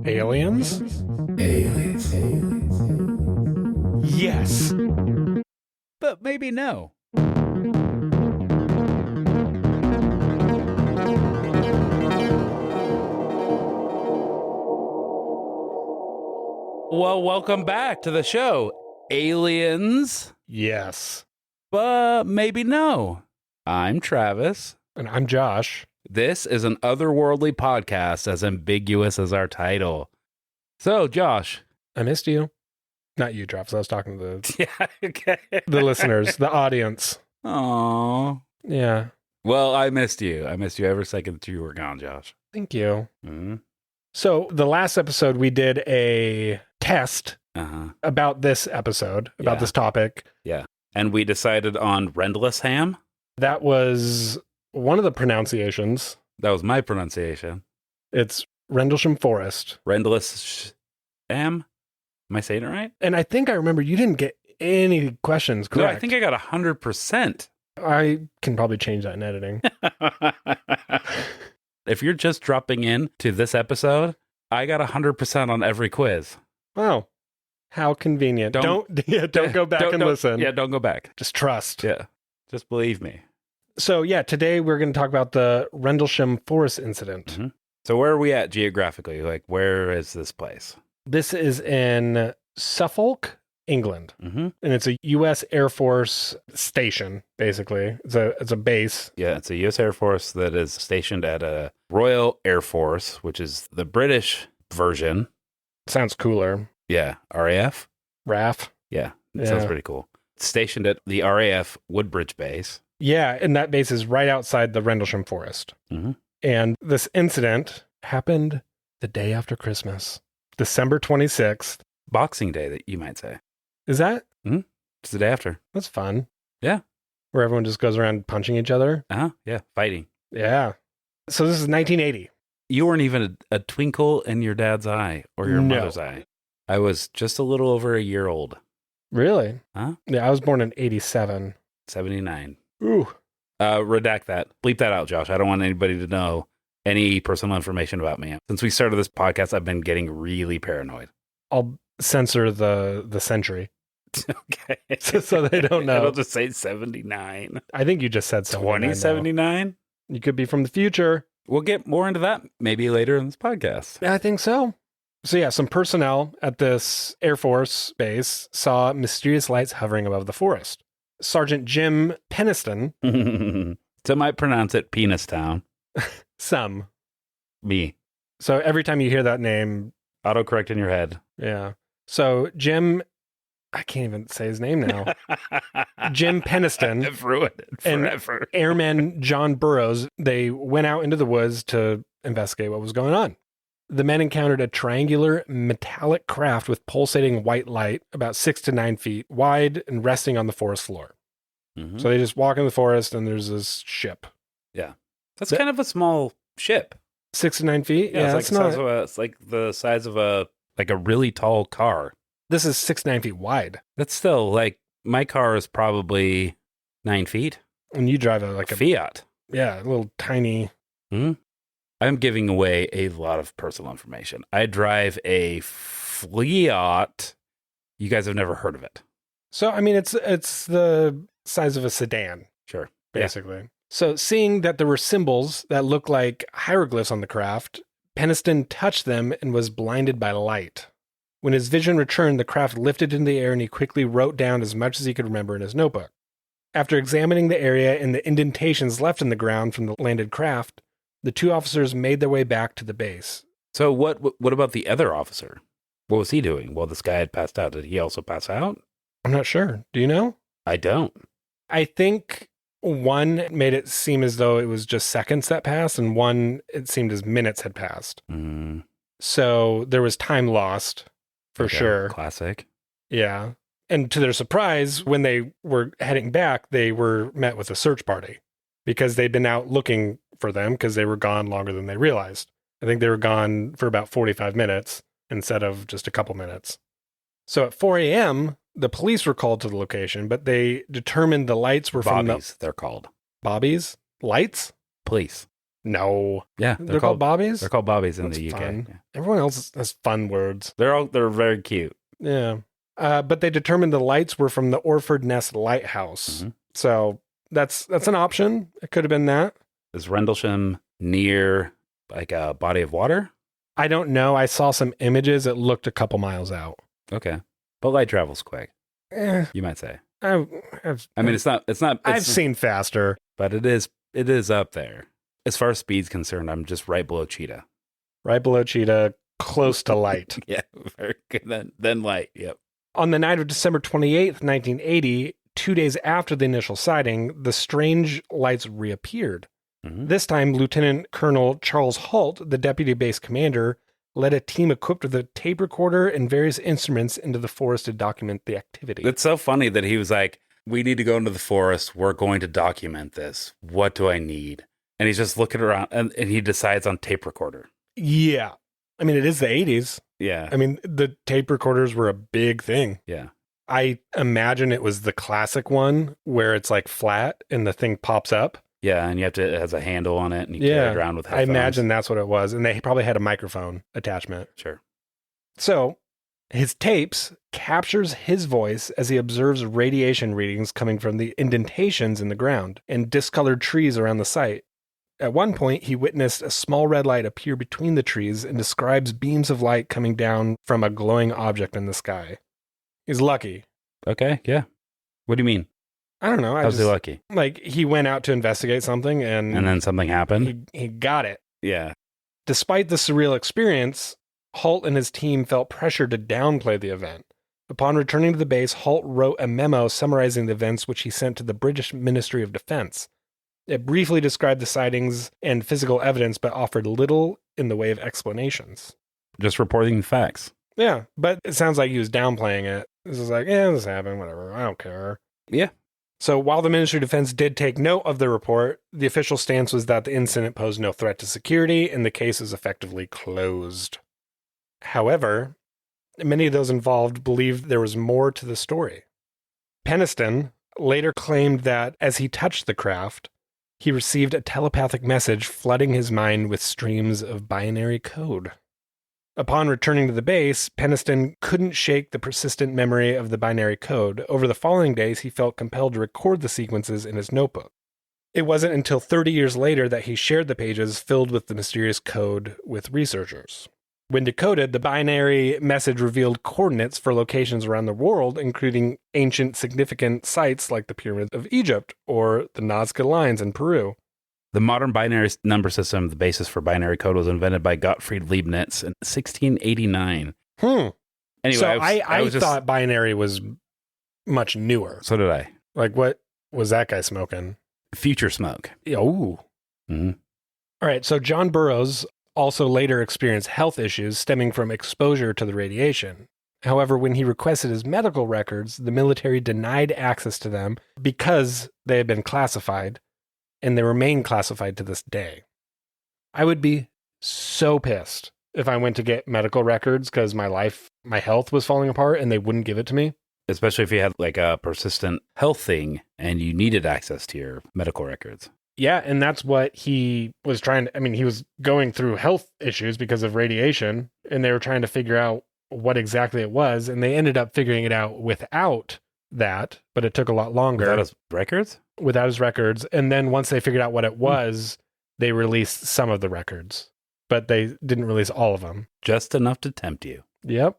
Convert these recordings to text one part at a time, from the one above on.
Aliens? Aliens. Yes. But maybe no. Well, welcome back to the show. Aliens, Yes. but maybe no. I'm Travis. And I'm Josh. This is an otherworldly podcast as ambiguous as our title. So, Josh. I missed you. Not you, Travis. I was talking to Yeah, okay. the listeners, the audience. Aww. Yeah. Well, I missed you. I missed you every second that you were gone, Josh. Thank you. Mm-hmm. So the last episode, we did a test about this episode, about this topic. Yeah. And we decided on Rendlesham. That was one of the pronunciations. That was my pronunciation. It's Rendlesham Forest. Rendlesham. Am I saying it right? And I think I remember you didn't get any questions correct. No, I think I got 100%. I can probably change that in editing. If you're just dropping in to this episode, I got 100% on every quiz. Wow. How convenient. Don't go back and listen. Yeah, don't go back. Just trust. Yeah, just believe me. So yeah, today we're going to talk about the Rendlesham Forest Incident. Mm-hmm. So where are we at geographically? Like, where is this place? This is in Suffolk, England. Mm-hmm. And it's a U.S. Air Force station, basically. It's a base. Yeah, it's a U.S. Air Force that is stationed at a Royal Air Force, which is the British version. Sounds cooler. Yeah, RAF? RAF. Yeah, it sounds pretty cool. It's stationed at the RAF Woodbridge base. Yeah, and that base is right outside the Rendlesham Forest. Mm-hmm. And this incident happened the day after Christmas, December 26th. Boxing Day, that you might say. Is that? Mm-hmm. It's the day after. That's fun. Yeah. Where everyone just goes around punching each other. Uh-huh. Yeah, fighting. Yeah. So this is 1980. You weren't even a twinkle in your dad's eye or your mother's eye. I was just a little over a year old. Really? Huh? Yeah, I was born in 87. 79. Ooh. Redact that. Bleep that out, Josh. I don't want anybody to know any personal information about me. Since we started this podcast, I've been getting really paranoid. I'll censor the century. Okay. So they don't know. It'll just say 79. I think you just said 2079? You could be from the future. We'll get more into that maybe later in this podcast. Yeah, I think so. So yeah, some personnel at this Air Force base saw mysterious lights hovering above the forest. Sergeant Jim Peniston. Some might pronounce it Penis Town. Some. Me. So every time you hear that name. Autocorrect in your head. Yeah. So Jim, I can't even say his name now. Jim Peniston. I've ruined it forever. And Airman John Burroughs, they went out into the woods to investigate what was going on. The men encountered a triangular metallic craft with pulsating white light about 6 to 9 feet wide and resting on the forest floor. Mm-hmm. So they just walk in the forest and there's this ship. Yeah. That's kind of a small ship. 6 to 9 feet? Yeah, it's like the size of a really tall car. This is 6 to 9 feet wide. That's still like my car is probably 9 feet. And you drive a Fiat. Yeah, a little tiny. Hmm? I'm giving away a lot of personal information. I drive a Fiat. You guys have never heard of it. So, I mean, it's the size of a sedan. Sure. Basically. Yeah. So, seeing that there were symbols that looked like hieroglyphs on the craft, Peniston touched them and was blinded by light. When his vision returned, the craft lifted into the air and he quickly wrote down as much as he could remember in his notebook. After examining the area and the indentations left in the ground from the landed craft, the two officers made their way back to the base. So what about the other officer? What was he doing? Well, this guy had passed out. Did he also pass out? I'm not sure. Do you know? I don't. I think one made it seem as though it was just seconds that passed, and one, it seemed as minutes had passed. Mm. So there was time lost, for sure. Classic. Yeah. And to their surprise, when they were heading back, they were met with a search party because they'd been out looking for them because they were gone longer than they realized. I think they were gone for about 45 minutes instead of just a couple minutes. So at 4 a.m., the police were called to the location, but they determined the lights were Bobbies, from they're called. Bobbies? Lights? Police. No. Yeah, They're called bobbies? They're called bobbies in That's the UK. fun. Yeah. Everyone else has fun words. They're very cute. Yeah. But they determined the lights were from the Orford Ness Lighthouse. Mm-hmm. So that's an option. It could have been that. Is Rendlesham near like a body of water? I don't know. I saw some images. It looked a couple miles out. Okay. But light travels quick, you might say. I've seen faster. But it is up there. As far as speed's concerned, I'm just right below cheetah. Right below cheetah, close to light. Yeah, very good. Then light, yep. On the night of December 28th, 1980, 2 days after the initial sighting, the strange lights reappeared. Mm-hmm. This time, Lieutenant Colonel Charles Halt, the deputy base commander, led a team equipped with a tape recorder and various instruments into the forest to document the activity. It's so funny that he was like, we need to go into the forest. We're going to document this. What do I need? And he's just looking around and he decides on tape recorder. Yeah. I mean, it is the 80s. Yeah. I mean, the tape recorders were a big thing. Yeah. I imagine it was the classic one where it's like flat and the thing pops up. Yeah, and it has a handle on it and you carry it around with headphones. I imagine that's what it was. And they probably had a microphone attachment. Sure. So his tapes captures his voice as he observes radiation readings coming from the indentations in the ground and discolored trees around the site. At one point, he witnessed a small red light appear between the trees and describes beams of light coming down from a glowing object in the sky. He's lucky. Okay, yeah. What do you mean? I don't know. How's he lucky? Like, he went out to investigate something and then something happened? He got it. Yeah. Despite the surreal experience, Halt and his team felt pressure to downplay the event. Upon returning to the base, Halt wrote a memo summarizing the events which he sent to the British Ministry of Defense. It briefly described the sightings and physical evidence, but offered little in the way of explanations. Just reporting facts. Yeah, but it sounds like he was downplaying it. This is like, this happened, whatever, I don't care. Yeah. So while the Ministry of Defense did take note of the report, the official stance was that the incident posed no threat to security and the case is effectively closed. However, many of those involved believed there was more to the story. Peniston later claimed that as he touched the craft, he received a telepathic message flooding his mind with streams of binary code. Upon returning to the base, Peniston couldn't shake the persistent memory of the binary code. Over the following days, he felt compelled to record the sequences in his notebook. It wasn't until 30 years later that he shared the pages filled with the mysterious code with researchers. When decoded, the binary message revealed coordinates for locations around the world, including ancient significant sites like the Pyramids of Egypt or the Nazca Lines in Peru. The modern binary number system, the basis for binary code, was invented by Gottfried Leibniz in 1689. Anyway, so I just thought binary was much newer. So did I. Like, what was that guy smoking? Future smoke. Oh. Mm-hmm. All right, so John Burroughs also later experienced health issues stemming from exposure to the radiation. However, when he requested his medical records, the military denied access to them because they had been classified, and they remain classified to this day. I would be so pissed if I went to get medical records because my health was falling apart and they wouldn't give it to me. Especially if you had like a persistent health thing and you needed access to your medical records. Yeah, and that's what he was trying to, he was going through health issues because of radiation, and they were trying to figure out what exactly it was, and they ended up figuring it out without that, but it took a lot longer. Without his records? Without his records. And then once they figured out what it was, they released some of the records, but they didn't release all of them. Just enough to tempt you. Yep.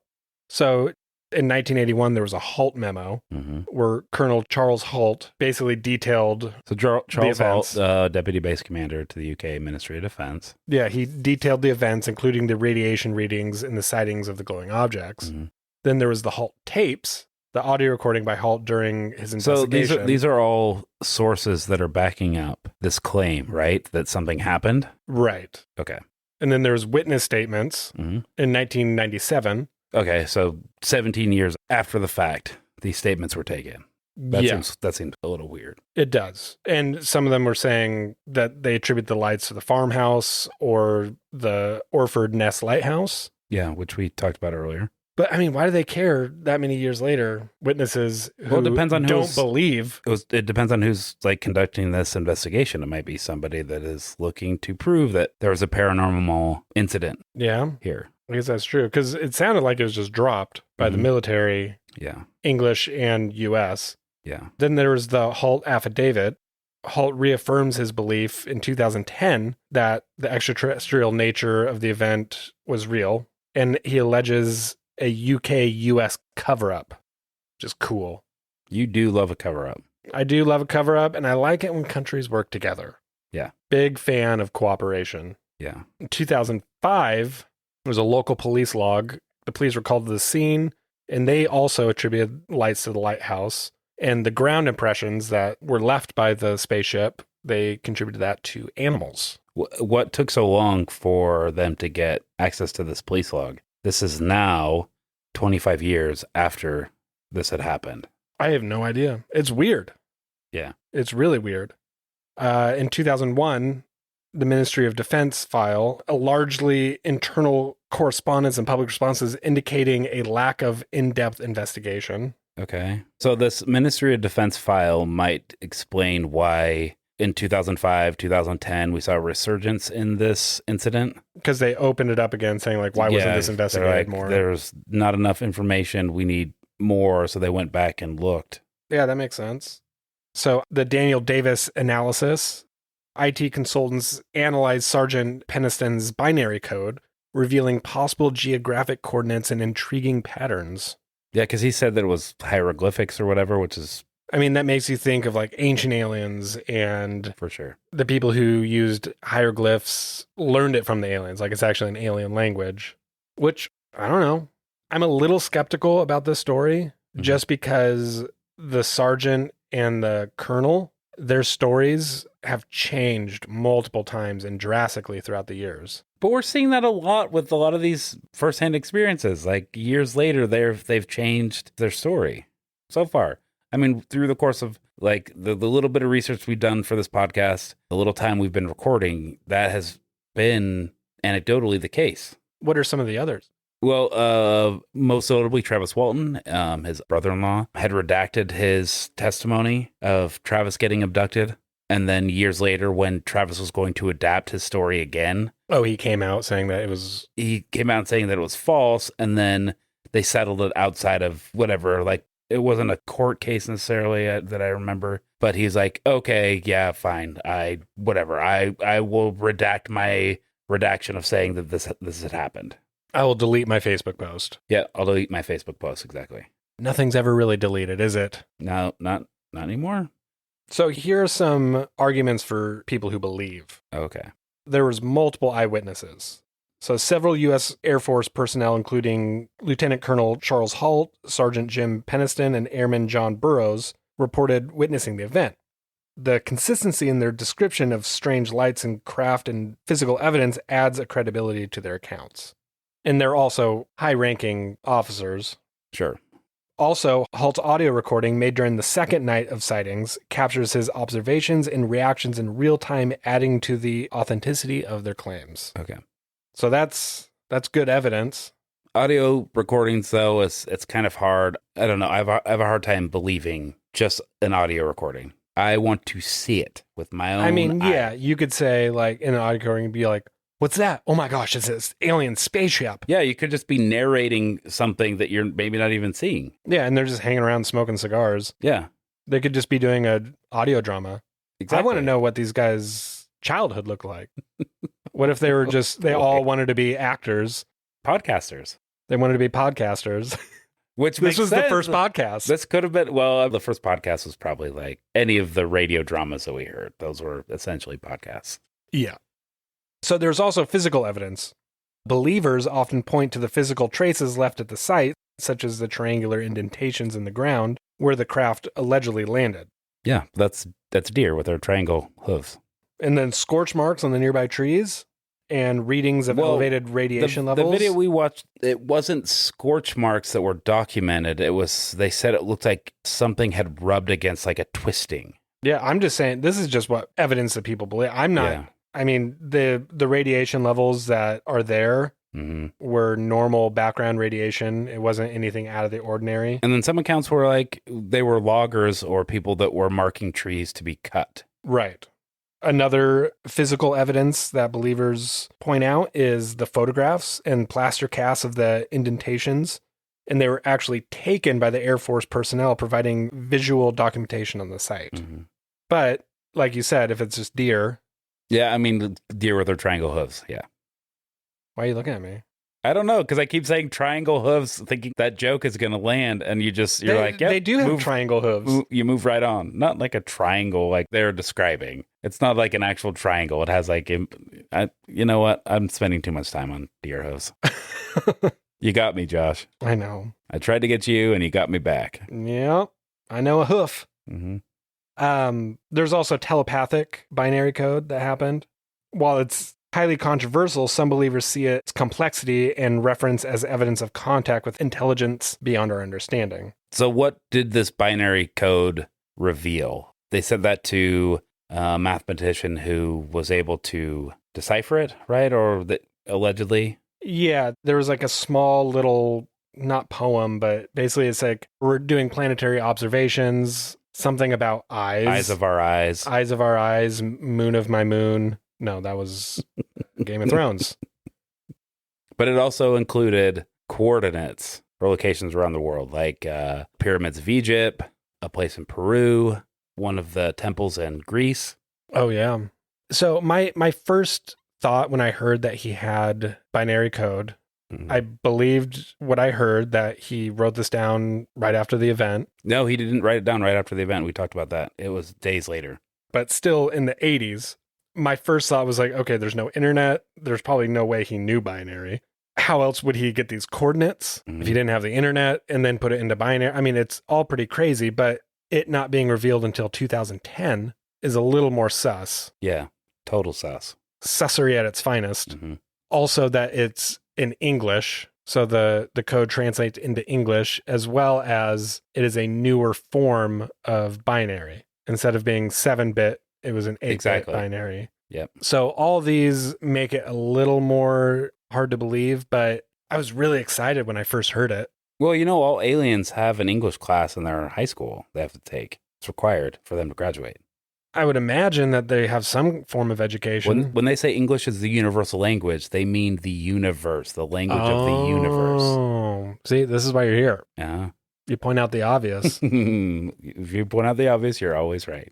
So in 1981, there was a Halt memo where Colonel Charles Halt basically detailed. So Charles Halt, Deputy Base Commander to the UK Ministry of Defense. Yeah, he detailed the events, including the radiation readings and the sightings of the glowing objects. Mm-hmm. Then there was the Halt tapes, the audio recording by Halt during his investigation. So these are all sources that are backing up this claim, right? That something happened? Right. Okay. And then there's witness statements in 1997. Okay, so 17 years after the fact, these statements were taken. That seems a little weird. It does. And some of them were saying that they attribute the lights to the farmhouse or the Orford Ness Lighthouse. Yeah, which we talked about earlier. But I mean, why do they care that many years later? Witnesses who Well, it depends on don't believe. It depends on who's like conducting this investigation. It might be somebody that is looking to prove that there was a paranormal incident Yeah, here. I guess that's true. Because it sounded like it was just dropped by the military, Yeah. English and U.S. Yeah. Then there was the Halt affidavit. Halt reaffirms his belief in 2010 that the extraterrestrial nature of the event was real. And he alleges a UK-US cover-up, which is cool. You do love a cover up. I do love a cover-up, and I like it when countries work together. Yeah. Big fan of cooperation. Yeah. In 2005, there was a local police log. The police were called to the scene, and they also attributed lights to the lighthouse. And the ground impressions that were left by the spaceship, they contributed that to animals. What took so long for them to get access to this police log? This is now 25 years after this had happened. I have no idea. It's weird. Yeah. It's really weird. In 2001, the Ministry of Defense file a largely internal correspondence and public responses indicating a lack of in-depth investigation. Okay. So this Ministry of Defense file might explain why in 2005, 2010, we saw a resurgence in this incident. Because they opened it up again saying, like, why wasn't this investigated more? There's not enough information. We need more. So they went back and looked. Yeah, that makes sense. So the Daniel Davis analysis, IT consultants analyzed Sergeant Peniston's binary code, revealing possible geographic coordinates and intriguing patterns. Yeah, because he said that it was hieroglyphics or whatever, which is... I mean, that makes you think of like ancient aliens, and for sure the people who used hieroglyphs learned it from the aliens. Like it's actually an alien language, which I don't know. I'm a little skeptical about this story just because the sergeant and the colonel, their stories have changed multiple times and drastically throughout the years. But we're seeing that a lot with a lot of these firsthand experiences. Like years later, they've changed their story so far. I mean, through the course of like the little bit of research we've done for this podcast, the little time we've been recording, that has been anecdotally the case. What are some of the others? Well, most notably, Travis Walton, his brother-in-law, had redacted his testimony of Travis getting abducted. And then years later, when Travis was going to adapt his story again. Oh, he came out saying that it was... He came out saying that it was false, and then they settled it outside of whatever, like, it wasn't a court case necessarily that I remember, but he's like, okay, yeah, fine. I will redact my redaction of saying that this had happened. I will delete my Facebook post. Yeah, I'll delete my Facebook post, exactly. Nothing's ever really deleted, is it? No, not anymore. So here are some arguments for people who believe. Okay. There was multiple eyewitnesses. So several U.S. Air Force personnel, including Lieutenant Colonel Charles Halt, Sergeant Jim Peniston, and Airman John Burroughs, reported witnessing the event. The consistency in their description of strange lights and craft and physical evidence adds a credibility to their accounts. And they're also high-ranking officers. Sure. Also, Halt's audio recording made during the second night of sightings captures his observations and reactions in real time, adding to the authenticity of their claims. Okay. So that's good evidence. Audio recordings, though, it's kind of hard. I don't know. I have a hard time believing just an audio recording. I want to see it with my own yeah, you could say, like, in an audio recording, be like, what's that? Oh my gosh, it's this alien spaceship. Yeah, you could just be narrating something that you're maybe not even seeing. Yeah, and they're just hanging around smoking cigars. Yeah. They could just be doing an audio drama. Exactly. I want to know what these guys' childhood looked like. What if they were just, they all wanted to be actors? Podcasters. They wanted to be podcasters. Which this was sense. the first podcast. This could have been, well, the first podcast was probably like any of the radio dramas that we heard. Those were essentially podcasts. Yeah. So there's also physical evidence. Believers often point to the physical traces left at the site, such as the triangular indentations in the ground where the craft allegedly landed. Yeah, that's deer with their triangle hooves. And then scorch marks on the nearby trees and readings of elevated radiation levels. The video we watched, it wasn't scorch marks that were documented. They said it looked like something had rubbed against like a twisting. Yeah, I'm just saying, this is just what evidence that people believe. I'm not, I mean, the radiation levels that are there were normal background radiation. It wasn't anything out of the ordinary. And then some accounts were like they were loggers or people that were marking trees to be cut. Right. Another physical evidence that believers point out is the photographs and plaster casts of the indentations. And they were actually taken by the Air Force personnel, providing visual documentation on the site. But, like you said, if it's just deer. Yeah, I mean, deer with their triangle hooves, yeah. Why are you looking at me? I don't know, because I keep saying triangle hooves, thinking that joke is going to land, and you're like, yep, they do have triangle hooves. You move right on. Not like a triangle like they're describing. It's not like an actual triangle. It has like, you know what? I'm spending too much time on deer hooves. You got me, Josh. I know. I tried to get you, and you got me back. Yeah, I know a hoof. There's also telepathic binary code that happened. While it's highly controversial, some believers see its complexity and reference as evidence of contact with intelligence beyond our understanding. So what did this binary code reveal? They said that to a mathematician who was able to decipher it, right? Or that allegedly? Yeah, there was like a small little, not poem, but basically it's like, we're doing planetary observations, something about eyes. Eyes of our eyes. Eyes of our eyes, moon of my moon. No, that was Game of Thrones. But it also included coordinates for locations around the world, like pyramids of Egypt, a place in Peru, one of the temples in Greece. Oh, yeah. So my first thought when I heard that he had binary code, I believed what I heard, that he wrote this down right after the event. No, he didn't write it down right after the event. We talked about that. It was days later. But still in the 80s, my first thought was like, okay, there's no internet. There's probably no way he knew binary. How else would he get these coordinates if he didn't have the internet and then put it into binary? I mean, it's all pretty crazy, but it not being revealed until 2010 is a little more sus. Yeah, total sus. Sussery at its finest. Also that it's in English, so the code translates into English, as well as it is a newer form of binary. Instead of being 7-bit, it was an 8-bit binary. Yep. So all these make it a little more hard to believe, but I was really excited when I first heard it. Well, you know, all aliens have an English class in their high school they have to take. It's required for them to graduate. I would imagine that they have some form of education. When they say English is the universal language, they mean the universe, the language of the universe. Oh, see, this is why you're here. Yeah. You point out the obvious. If you point out the obvious, you're always right.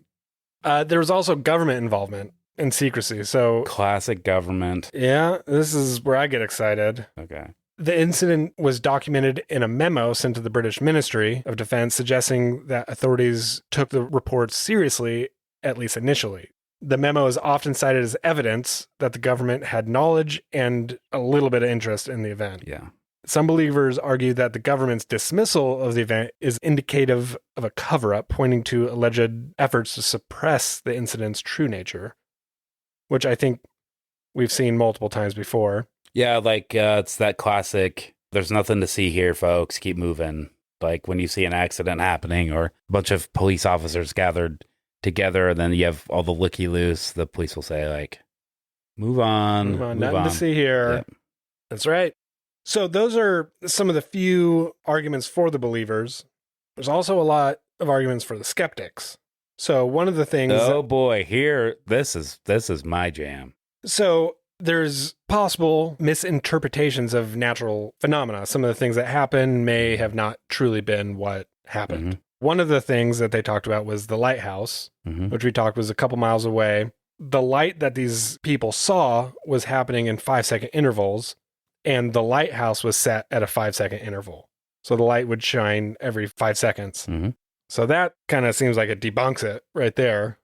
There was also government involvement and secrecy. So classic government. Yeah, this is where I get excited. Okay. The incident was documented in a memo sent to the British Ministry of Defense, suggesting that authorities took the reports seriously, at least initially. The memo is often cited as evidence that the government had knowledge and a little bit of interest in the event. Yeah. Some believers argue that the government's dismissal of the event is indicative of a cover-up, pointing to alleged efforts to suppress the incident's true nature, which I think we've seen multiple times before. Yeah, like it's that classic, there's nothing to see here, folks, keep moving. Like when you see an accident happening or a bunch of police officers gathered together, and then you have all the looky-loose, the police will say, like, move on. Nothing to see here. Yep. That's right. So those are some of the few arguments for the believers. There's also a lot of arguments for the skeptics. So one of the things... Oh boy, here, this is my jam. So there's possible misinterpretations of natural phenomena. Some of the things that happen may have not truly been what happened. One of the things that they talked about was the lighthouse, which we talked was a couple miles away. The light that these people saw was happening in 5-second intervals, and the lighthouse was set at a 5-second interval. So the light would shine every 5 seconds. So that kind of seems like it debunks it right there.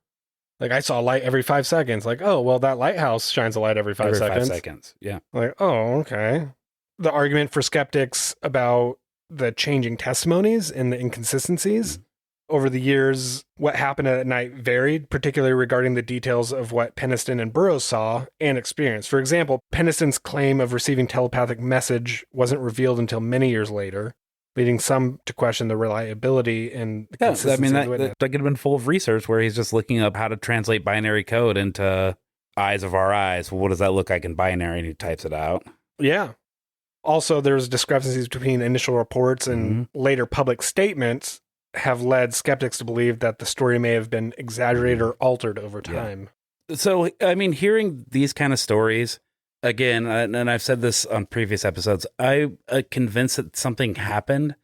Like, I saw light every 5 seconds. Like, oh, well, that lighthouse shines a light every 5 seconds. Every 5 seconds, yeah. Like, oh, okay. The argument for skeptics about the changing testimonies and the inconsistencies. Over the years, what happened at night varied, particularly regarding the details of what Peniston and Burroughs saw and experienced. For example, Peniston's claim of receiving telepathic message wasn't revealed until many years later, leading some to question the reliability and the consistency of the witness. That could have been full of research where he's just looking up how to translate binary code into eyes of our eyes. Well, what does that look like in binary? And he types it out. Yeah. Also, there's discrepancies between initial reports and later public statements have led skeptics to believe that the story may have been exaggerated or altered over time. Yeah. So, I mean, hearing these kind of stories, again, and I've said this on previous episodes, I'm convinced that something happened,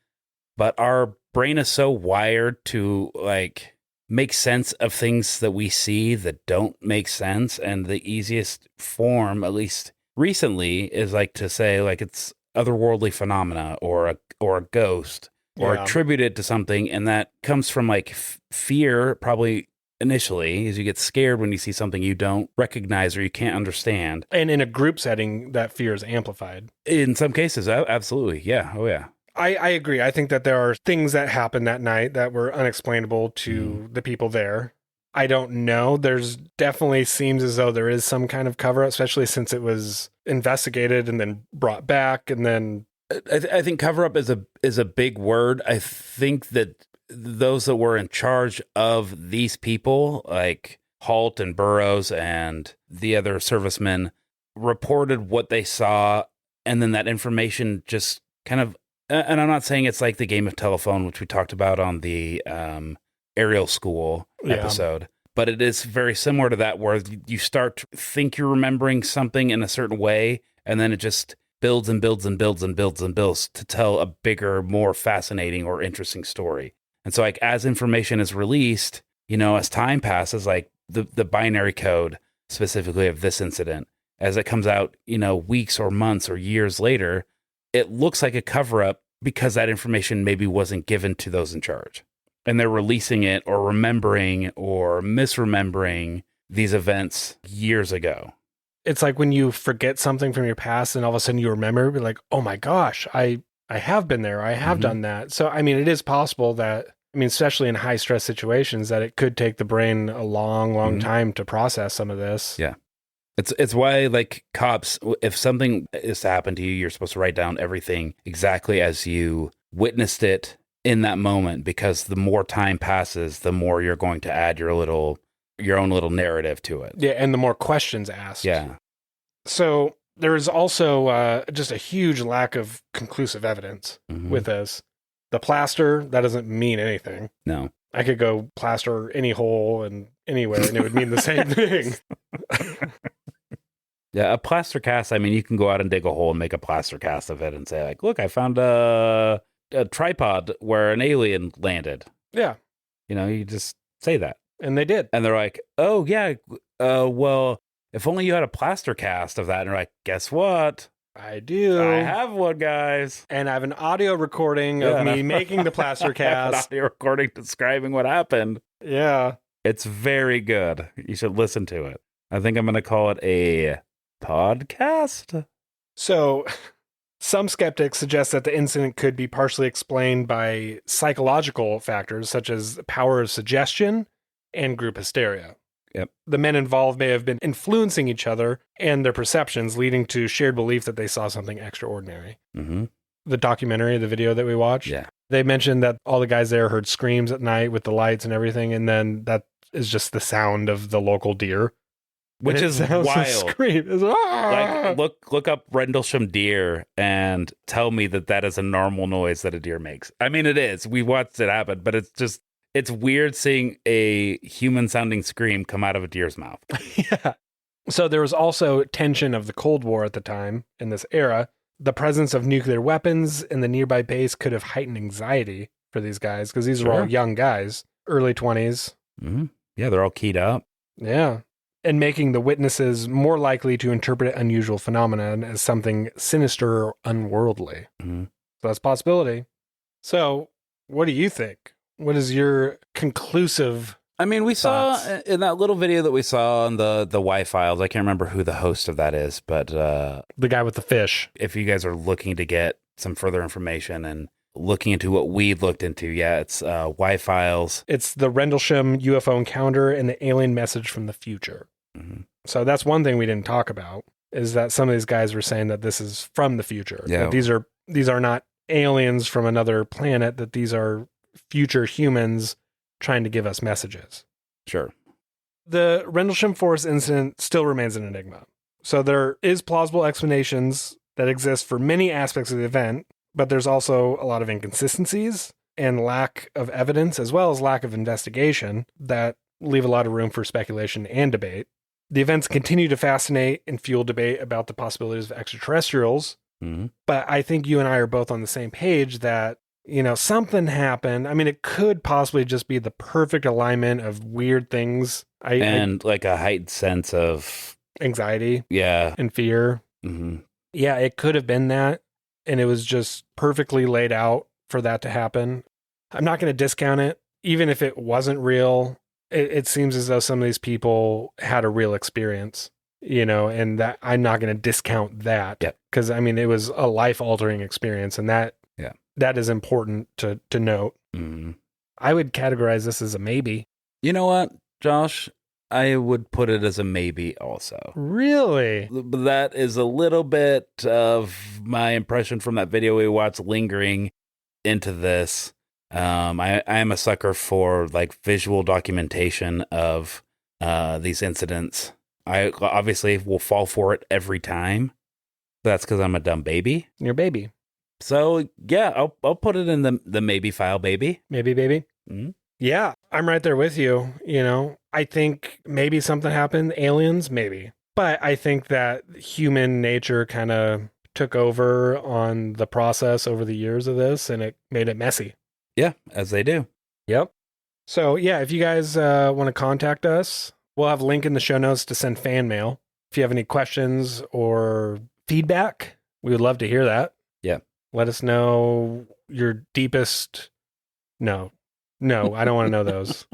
but our brain is so wired to like make sense of things that we see that don't make sense. And the easiest form, at least recently, is like to say like it's otherworldly phenomena or a ghost or attribute it to something. And that comes from like fear, probably initially, as you get scared when you see something you don't recognize or you can't understand. And in a group setting, that fear is amplified. In some cases, absolutely. Yeah. Oh, yeah. I agree. I think that there are things that happened that night that were unexplainable to the people there. I don't know. There's definitely seems as though there is some kind of cover, especially since it was investigated and then brought back. And then I think cover up is a big word. I think that those that were in charge of these people, like Halt and Burroughs and the other servicemen, reported what they saw. And then that information just kind of, and I'm not saying it's like the game of telephone, which we talked about on the aerial school episode, but it is very similar to that, where you start to think you're remembering something in a certain way, and then it just builds and builds and builds and builds and builds to tell a bigger, more fascinating or interesting story. And so like as information is released, you know, as time passes, like the binary code specifically of this incident, as it comes out, you know, weeks or months or years later, it looks like a cover-up because that information maybe wasn't given to those in charge. And they're releasing it or remembering or misremembering these events years ago. It's like when you forget something from your past and all of a sudden you remember, be like, oh my gosh, I have been there. I have done that. So, I mean, it is possible that, I mean, especially in high stress situations, that it could take the brain a long time to process some of this. Yeah. It's why, like, cops, if something is to happen to you, you're supposed to write down everything exactly as you witnessed it in that moment, because the more time passes, the more you're going to add your own little narrative to it. Yeah, and the more questions asked. Yeah. So there is also just a huge lack of conclusive evidence with this. The plaster, that doesn't mean anything. No. I could go plaster any hole and anywhere, and it would mean the same thing. Yeah, a plaster cast, I mean, you can go out and dig a hole and make a plaster cast of it and say, like, look, I found a tripod where an alien landed. Yeah. You know, you just say that. And they did. And they're like, oh, yeah, well, if only you had a plaster cast of that. And they're like, guess what? I do. I have one, guys. And I have an audio recording of me making the plaster cast. An audio recording describing what happened. Yeah. It's very good. You should listen to it. I think I'm going to call it a podcast. So some skeptics suggest that the incident could be partially explained by psychological factors such as the power of suggestion and group hysteria. Yep. The men involved may have been influencing each other and their perceptions, leading to shared belief that they saw something extraordinary. The documentary, the video that we watched, they mentioned that all the guys there heard screams at night with the lights and everything, and then that is just the sound of the local deer. Which is wild. It's, like, look up Rendlesham deer and tell me that is a normal noise that a deer makes. I mean, it is. We watched it happen, but it's weird seeing a human-sounding scream come out of a deer's mouth. Yeah. So there was also tension of the Cold War at the time in this era. The presence of nuclear weapons in the nearby base could have heightened anxiety for these guys, because these are all young guys, early 20s. Yeah, they're all keyed up. Yeah. And making the witnesses more likely to interpret unusual phenomenon as something sinister or unworldly. So that's a possibility. So what do you think? What is your conclusive I mean, we thoughts? saw in that little video that we saw on the Y-Files, I can't remember who the host of that is, but the guy with the fish. If you guys are looking to get some further information and looking into what we looked into, it's Y-Files. It's the Rendlesham UFO encounter and the alien message from the future. So that's one thing we didn't talk about, is that some of these guys were saying that this is from the future. Yeah. That these are not aliens from another planet, that these are future humans trying to give us messages. Sure. The Rendlesham Forest incident still remains an enigma. So there is plausible explanations that exists for many aspects of the event, but there's also a lot of inconsistencies and lack of evidence, as well as lack of investigation, that leave a lot of room for speculation and debate. The events continue to fascinate and fuel debate about the possibilities of extraterrestrials. Mm-hmm. But I think you and I are both on the same page that, something happened. I mean, it could possibly just be the perfect alignment of weird things. Like a heightened sense of anxiety, yeah, and fear. Mm-hmm. Yeah, it could have been that. And it was just perfectly laid out for that to happen. I'm not going to discount it. Even if it wasn't real, it seems as though some of these people had a real experience, and that I'm not going to discount that. Yeah. Because, it was a life-altering experience, and that is important to note. Mm-hmm. I would categorize this as a maybe. You know what, Josh? I would put it as a maybe also. Really? That is a little bit of my impression from that video we watched lingering into this. I am a sucker for like visual documentation of these incidents. I obviously will fall for it every time. That's because I'm a dumb baby. You're a baby. So yeah, I'll put it in the maybe file, baby. Maybe, baby. Mm-hmm. Yeah, I'm right there with you. I think maybe something happened, aliens, maybe. But I think that human nature kind of took over on the process over the years of this, and it made it messy. Yeah, as they do. Yep. So yeah, if you guys want to contact us, we'll have a link in the show notes to send fan mail. If you have any questions or feedback, we would love to hear that. Yeah. Let us know your deepest... No, I don't want to know those.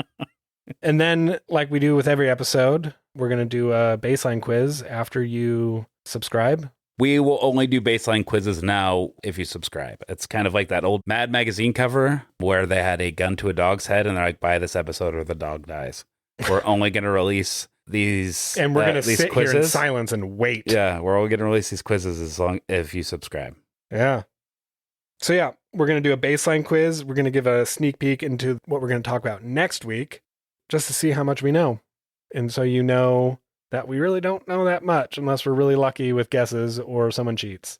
And then, like we do with every episode, we're going to do a baseline quiz after you subscribe. We will only do baseline quizzes now if you subscribe. It's kind of like that old Mad magazine cover where they had a gun to a dog's head and they're like, buy this episode or the dog dies. We're only going to release these and we're going to sit quizzes here in silence and wait. Yeah, we're only going to release these quizzes as long if you subscribe. Yeah. So yeah, we're going to do a baseline quiz. We're going to give a sneak peek into what we're going to talk about next week, just to see how much we know. And so you know that we really don't know that much unless we're really lucky with guesses or someone cheats.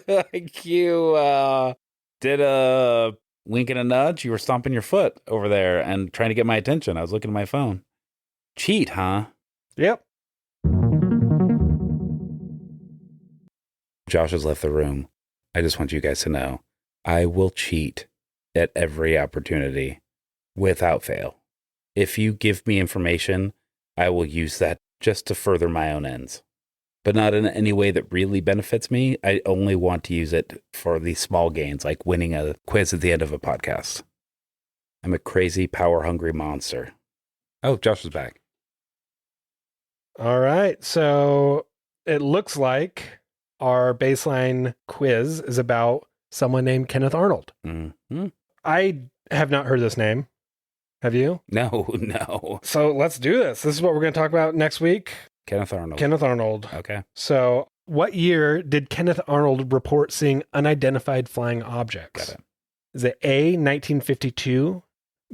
Like you did a wink and a nudge. You were stomping your foot over there and trying to get my attention. I was looking at my phone. Cheat, huh? Yep. Josh has left the room. I just want you guys to know I will cheat at every opportunity without fail. If you give me information, I will use that just to further my own ends, but not in any way that really benefits me. I only want to use it for these small gains, like winning a quiz at the end of a podcast. I'm a crazy, power-hungry monster. Oh, Josh is back. All right. So it looks like our baseline quiz is about someone named Kenneth Arnold. Mm-hmm. I have not heard this name. Have you? No. So let's do this. This is what we're going to talk about next week. Kenneth Arnold. Kenneth Arnold. Okay. So what year did Kenneth Arnold report seeing unidentified flying objects? Got it. Is it A, 1952,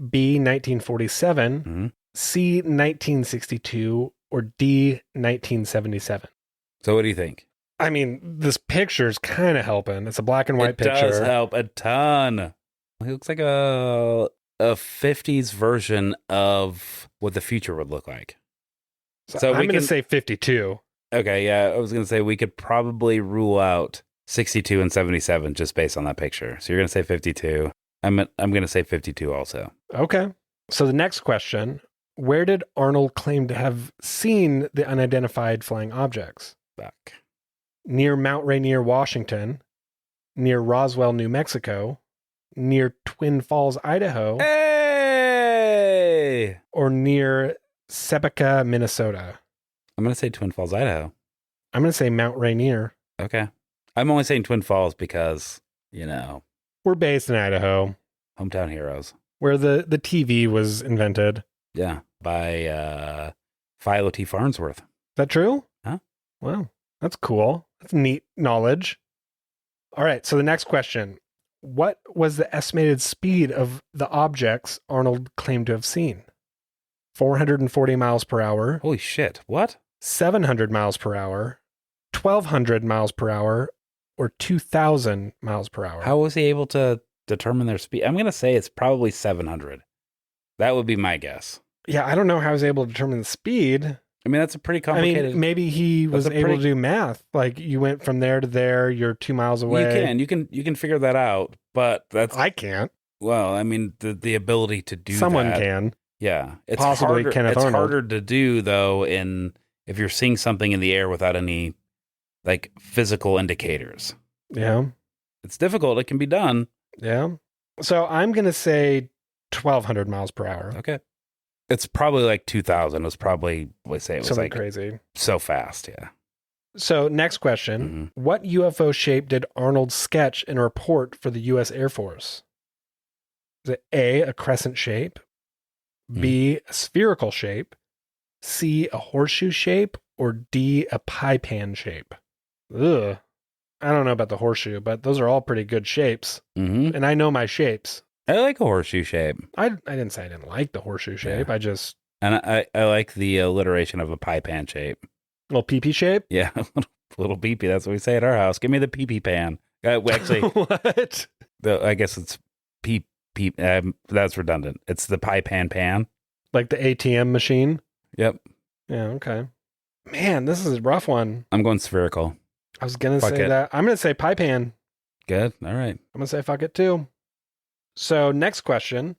B, 1947, Mm-hmm. C, 1962, or D, 1977? So what do you think? I mean, this picture's kind of helping. It's a black and white picture. It does help a ton. It looks like a 50s version of what the future would look like. So I'm going to say 52. Okay, yeah, I was going to say we could probably rule out 62 and 77 just based on that picture. So you're going to say 52. I'm going to say 52 also. Okay. So the next question, where did Arnold claim to have seen the unidentified flying objects? Back. Near Mount Rainier, Washington, near Roswell, New Mexico, near Twin Falls, Idaho, hey! Or near Sebeka, Minnesota. I'm going to say Twin Falls, Idaho. I'm going to say Mount Rainier. Okay. I'm only saying Twin Falls because, we're based in Idaho. Hometown heroes. Where the TV was invented. Yeah, by Philo T. Farnsworth. Is that true? Huh? Wow, that's cool. That's neat knowledge. All right, so the next question. What was the estimated speed of the objects Arnold claimed to have seen? 440 miles per hour. Holy shit, what? 700 miles per hour, 1,200 miles per hour or 2,000 miles per hour? How was he able to determine their speed? I'm going to say it's probably 700. That would be my guess. Yeah, I don't know how he was able to determine the speed. I mean, that's a pretty complicated... I mean, maybe he was able to do math. Like, you went from there to there, you're 2 miles away. You can figure that out, but that's... I can't. Well, I mean, the ability to do Someone that... can. Yeah. It's Possibly harder, Kenneth it's Arnold. harder to do, though, if you're seeing something in the air without any, like, physical indicators. Yeah. It's difficult. It can be done. Yeah. So I'm going to say 1,200 miles per hour. Okay. It's probably like 2,000. It was probably, let's say it was Something like crazy. So fast, yeah. So next question. Mhm. What UFO shape did Arnold sketch in a report for the U.S. Air Force? Is it A, a crescent shape, B, a spherical shape, C, a horseshoe shape, or D, a pie pan shape? Ugh. I don't know about the horseshoe, but those are all pretty good shapes. Mm-hmm. And I know my shapes. I like a horseshoe shape. I didn't say I didn't like the horseshoe shape. Yeah. I just... And I like the alliteration of a pie pan shape. Little pee-pee shape? Yeah, little pee-pee. That's what we say at our house. Give me the pee-pee pan. Actually, What? I guess it's pee. That's redundant. It's the pie pan. Like the ATM machine? Yep. Yeah, okay. Man, this is a rough one. I'm going spherical. I was going to Fuck say it. that. I'm going to say pie pan. Good. All right. I'm going to say fuck it too. So next question.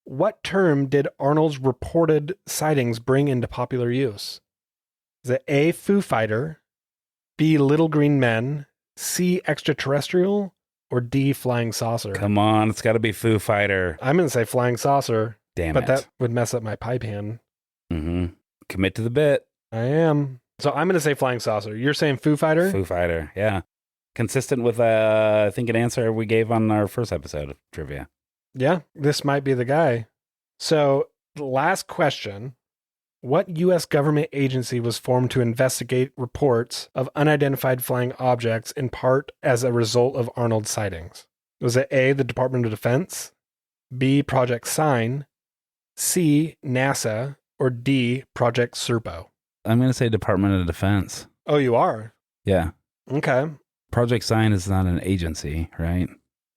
What term did Arnold's reported sightings bring into popular use? Is it A, Foo Fighter, B, Little Green Men, C, extraterrestrial, or D, flying saucer? Come on. It's got to be Foo Fighter. I'm going to say flying saucer, Damn but it. that would mess up my pie pan. Mm-hmm. Commit to the bit. I am. So I'm going to say flying saucer. You're saying Foo Fighter? Foo Fighter. Yeah. Consistent with, I think, an answer we gave on our first episode of trivia. Yeah, this might be the guy. So, last question. What U.S. government agency was formed to investigate reports of unidentified flying objects in part as a result of Arnold's sightings? Was it A, the Department of Defense, B, Project Sign, C, NASA, or D, Project Serpo? I'm going to say Department of Defense. Oh, you are? Yeah. Okay. Project Sign is not an agency, right?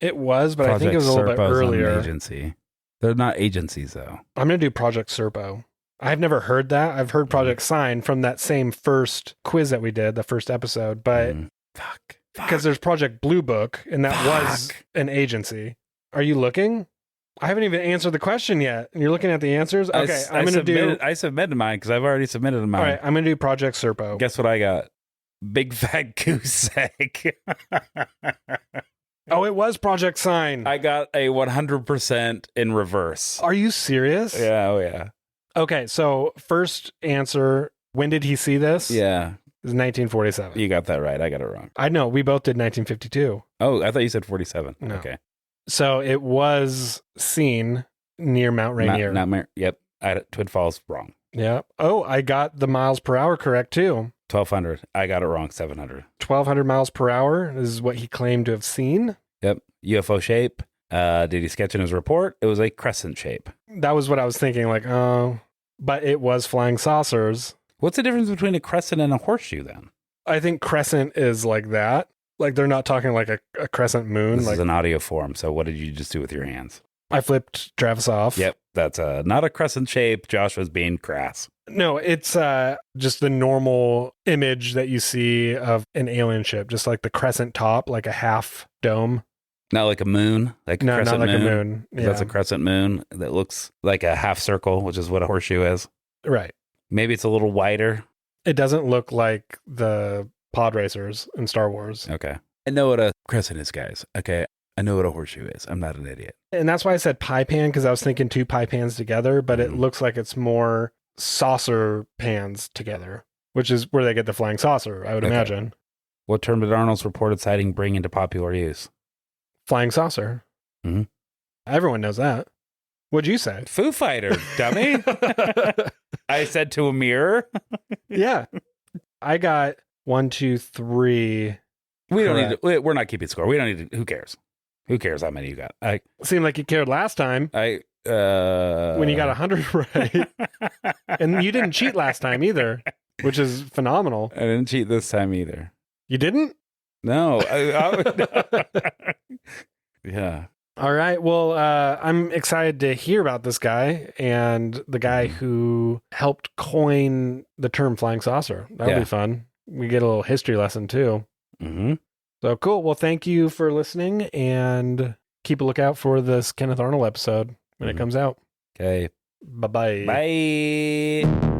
It was, but I think it was a little bit Serpo's not earlier. an agency. They're not agencies, though. I'm going to do Project Serpo. I've never heard that. I've heard Project Sign from that same first quiz that we did, the first episode, but because there's Project Blue Book, and that was an agency. Are you looking? I haven't even answered the question yet. And you're looking at the answers? Okay, I'm going to do... I submitted mine because I've already submitted mine. All right, I'm going to do Project Serpo. Guess what I got? Big fat goose egg. Oh, it was Project Sign. I got a 100% in reverse. Are you serious? Yeah, oh yeah. Okay, so first answer, when did he see this? Yeah. It was 1947. You got that right. I got it wrong. I know, we both did 1952. Oh, I thought you said 47. No. Okay. So it was seen near Mount Rainier. Yep. Twin Falls, wrong. Yeah. Oh, I got the miles per hour correct too. 1,200. I got it wrong. 700. 1,200 miles per hour is what he claimed to have seen. Yep. UFO shape. Did he sketch in his report? It was a crescent shape. That was what I was thinking, like, oh, but it was flying saucers. What's the difference between a crescent and a horseshoe then? I think crescent is like that. Like they're not talking like a crescent moon. This is an audio form, so what did you just do with your hands? I flipped Travis off. Yep, that's not a crescent shape. Josh was being crass. No, it's just the normal image that you see of an alien ship, just like the crescent top, like a half dome. Not like a moon, like a No, crescent not like moon. a moon. Yeah. That's a crescent moon that looks like a half circle, which is what a horseshoe is. Right. Maybe it's a little wider. It doesn't look like the pod racers in Star Wars. Okay. I know what a crescent is, guys. Okay. I know what a horseshoe is. I'm not an idiot. And that's why I said pie pan, because I was thinking two pie pans together, but it looks like it's more saucer pans together, which is where they get the flying saucer, I would imagine. What term did Arnold's reported sighting bring into popular use? Flying saucer. Mm-hmm. Everyone knows that. What'd you say? Foo Fighter, dummy. I said to a mirror. Yeah. I got 1, 2, 3. We don't need to, we're not keeping score. We don't need to, who cares? Who cares how many you got? Seemed like you cared last time. When you got 100 right. And you didn't cheat last time either, which is phenomenal. I didn't cheat this time either. You didn't? No. Yeah. All right. Well, I'm excited to hear about this guy and the guy who helped coin the term flying saucer. That'll be fun. We get a little history lesson too. Mm-hmm. So cool. Well, thank you for listening, and keep a lookout for this Kenneth Arnold episode when it comes out. Okay. Bye-bye. Bye.